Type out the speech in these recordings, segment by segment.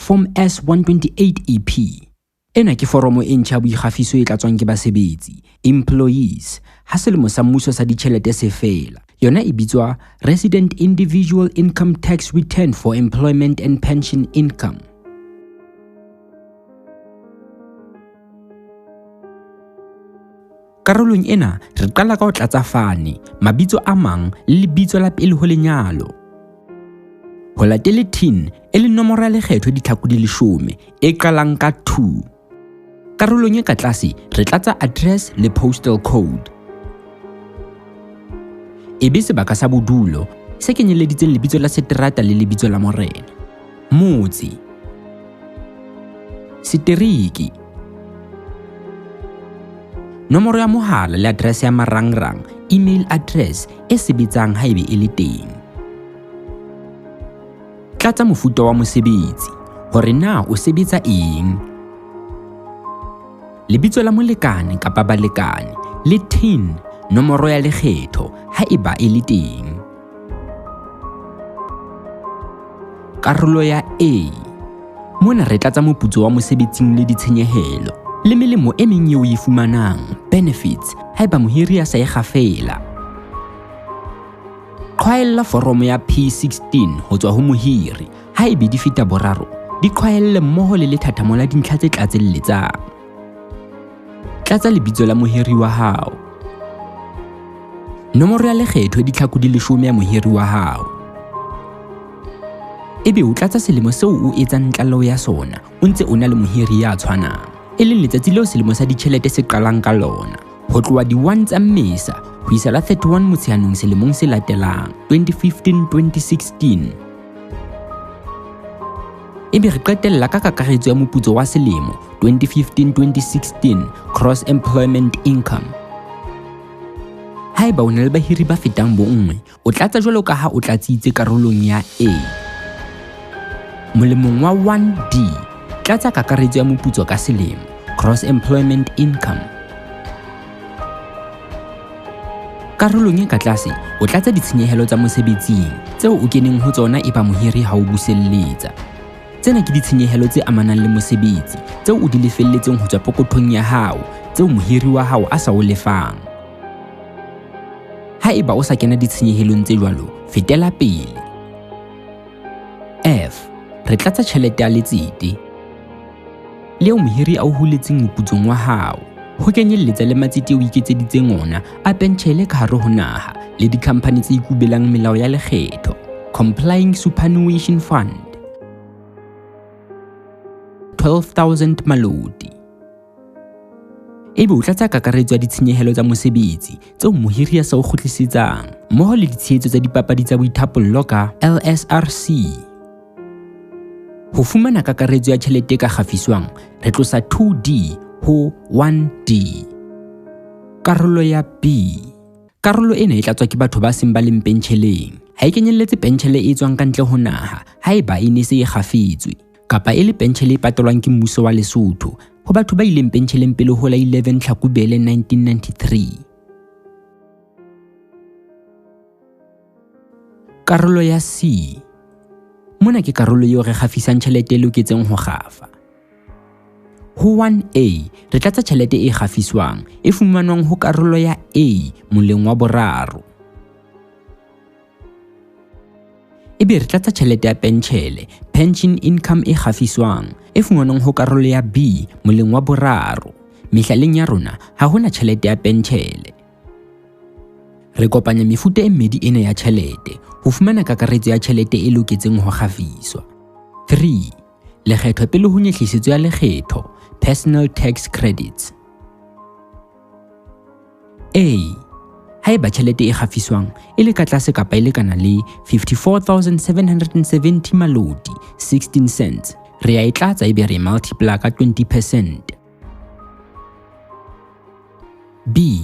Form S128 EP. Ena ke foromo e ntjha boikgafiso e tlatswang ke basebetsi, employees, ha selemo sa mmuso sa ditjhelete se fela. Yona e bitswa Resident Individual Income Tax Return for Employment and Pension Income. Karolong ena re qala ka ho tlatsa fane, mabitso a mang le lebitso la pele ho lenyalo. Ho latele TIN e le nomoro ya lekgetho ditlhako di 10 e qalang ka 2. Karolong e ka tlase re tlatsa address le postal code. Ebe sebaka sa bodulo se kenyeleditseng lebitso la seterata le lebitso la morena. Motse, seteriki, nomoro ya mohala le address ya marangrang, email address e sebetsang haebe e le teng. Tlatsa mofuta wa mosebetsi hore na o sebetsa eng. Lebitso la molekane kapa balekane le TIN, nomoro ya lekgetho haeba e le teng. Karolo ya A. Mona re tlatsa moputso wa mosebetsing le ditshenyehelo le melemo e meng eo e fumanang, benefits, haeba mohiri a sa e kgafela. Qwaella foromo ya P16 ho tswa ho mohiri, haebe di feta boraro, di qwaelle mmoho le lethathamo la dintlha tse tlatselletsang. Tlatsa lebitso la mohiri wa hao, nomoro ya lekgetho ditlhako di 10 ya mohiri wa hao. Ebe o tlatsa selemo seo o etsang ntlalo ya sona o ntse o na le mohiri ya tshwanang, e leng letsatsi leo selemo sa ditjhelete se qalang ka lona, ho tloha di-1 tsa Mmesa ho isa la 31 Motsheanong selemong se latelang, 2015-2016. Ebe re qetella ka kakaretso ya moputso wa selemo 2015-2016 Gross Employment Income. Haeba o na le bahiri ba fetang bonngwe, o tlatsa jwalo ka ha o tlatsitse karolong ya A. Molemong wa 1D, tlatsa kakaretso ya moputso ka selemo, Gross Employment Income. Karolong e ka tlase, o tlatsa ditshenyehelo tsa mosebetsing tseo o keneng ho tsona eba mohiri ha o buselletsa. Tsena ke ditshenyehelo tse amanang le mosebetsi tseo o di lefelletseng ho tswa pokothong ya hao, tseo mohiri wa hao a sa o lefang. Haeba o sa kena ditshenyehelong tse jwalo, fetela pele. F. Re tlatsa tjhelete ya letsete leo mohiri a o huletseng moputsong wa hao, ho kenyelletsa le matsete o iketseditseng ona a pentjhele ka hare ho naha le dikhampani tse ikubelang melao ya lekgetho, Complying Superannuation Fund, 12,000 malodi. Ebe o tlatsa kakaretso ya ditshenyehelo tsa mosebetsi tseo mohiri a sa o kgutlisetsang, mmoho le ditshehetso tsa dipapadi tsa boithapollo ka LSRC. Ho fumana kakaretso ya tjhelete ka kgafiswang, re tlosa 2D ho 1D. Karolo ya B. Karolo ena e tlatswa ke batho ba seng ba leng pentjheleng, ha e kenyelletse pentjhele e tswang ka ntle ho naha haeba e ne se e kgafetswe, kapa e le pentjhele e patalwang ke mmuso wa Lesotho ho batho ba ileng pentjheleng pele ho la 11 Tlhakubele 1993. Karolo ya C. Mona ke karolo eo re kgafisang tjhelete e loketseng ho kgafa. Ho 1A, re tlatsa tjhelete e kgafiswang e fumanwang ho karolo ya A moleng wa boraro. Ebe re tlatsa tjhelete ya pentjhele, pension income e kgafiswang, e fumanwang ho karolo ya B moleng wa boraro. Mehlaleng ya rona ha hona tjhelete ya pentjhele. Re kopanya mefuta e mmedi ena ya tjhelete ho fumana kakaretso ya tjhelete e loketseng ho kgafiswa. 3. Lekgetho pele ho nyehlisetso ya lekgetho, personal tax credits. A. Haeba tjhelete e kgafiswang e le ka tlase kapa e lekana le 54,770 malodi 16 cents, re a e tlatsa ebe re multiply ka 20%. B.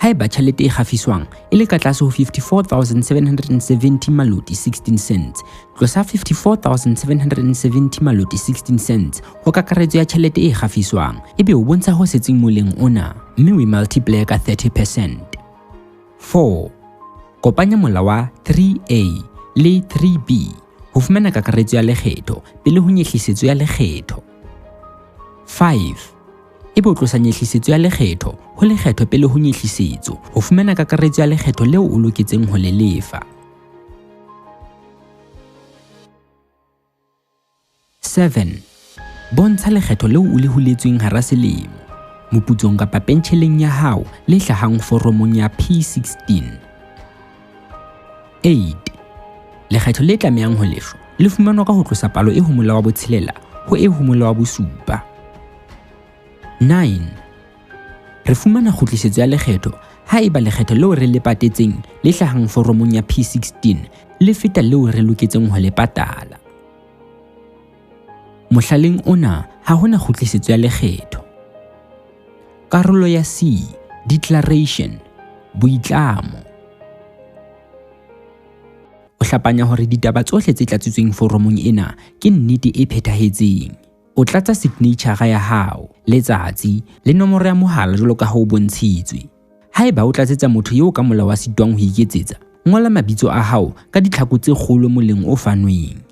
Haeba tjhelete e kgafiswang e le ka tlase ho 54,770 malodi 16 cents, tlosa 54,770 malodi 16 cents ho kakaretso ya tjhelete e kgafiswang, ebe o bontsha ho setseng moleng ona, mme o multiply ka 30%. 4. Kopanya mola wa 3A le 3B ho fumana kakaretso ya lekgetho pele ho nyehlisetso ya lekgetho. 5. Ebe o tlosa nyehlisetso ya lekgetho ho lekgetho pele ho nyehlisetso ho fumana kakaretso ya lekgetho leo o loketseng ho le lefa. 7. Bontsha lekgetho leo o le huletsweng hara selemo moputsong kapa pentjheleng ya hao le hlahang foromong ya P16. 8. Lekgetho le tlamehang ho lefwa le fumanwa ka ho tlosa palo e ho mola wa botshelela ho e ho mola wa bosupa. 9. Re fumana kgutlisetso ya lekgetho ha eba lekgetho leo re le patetseng le hlahang foromong ya P16 le feta leo re loketseng ho le patala. Mohlaleng ona ha hona kgutlisetso ya lekgetho. Karolo ya C, declaration, boitlamo. O hlapanya hore ditaba tsohle tse tlatsitsweng foromong ena ke nnete e phethahetseng. O tlatsa signature ya hao, letsatsi le nomoro ya mohala jwalo ka ha o bontshitswe. Haeba o tlatsetsa motho eo ka molao wa sitwang ho iketsetsa, ngola mabitso a hao ka ditlhako tse kgolo moleng o fanweng.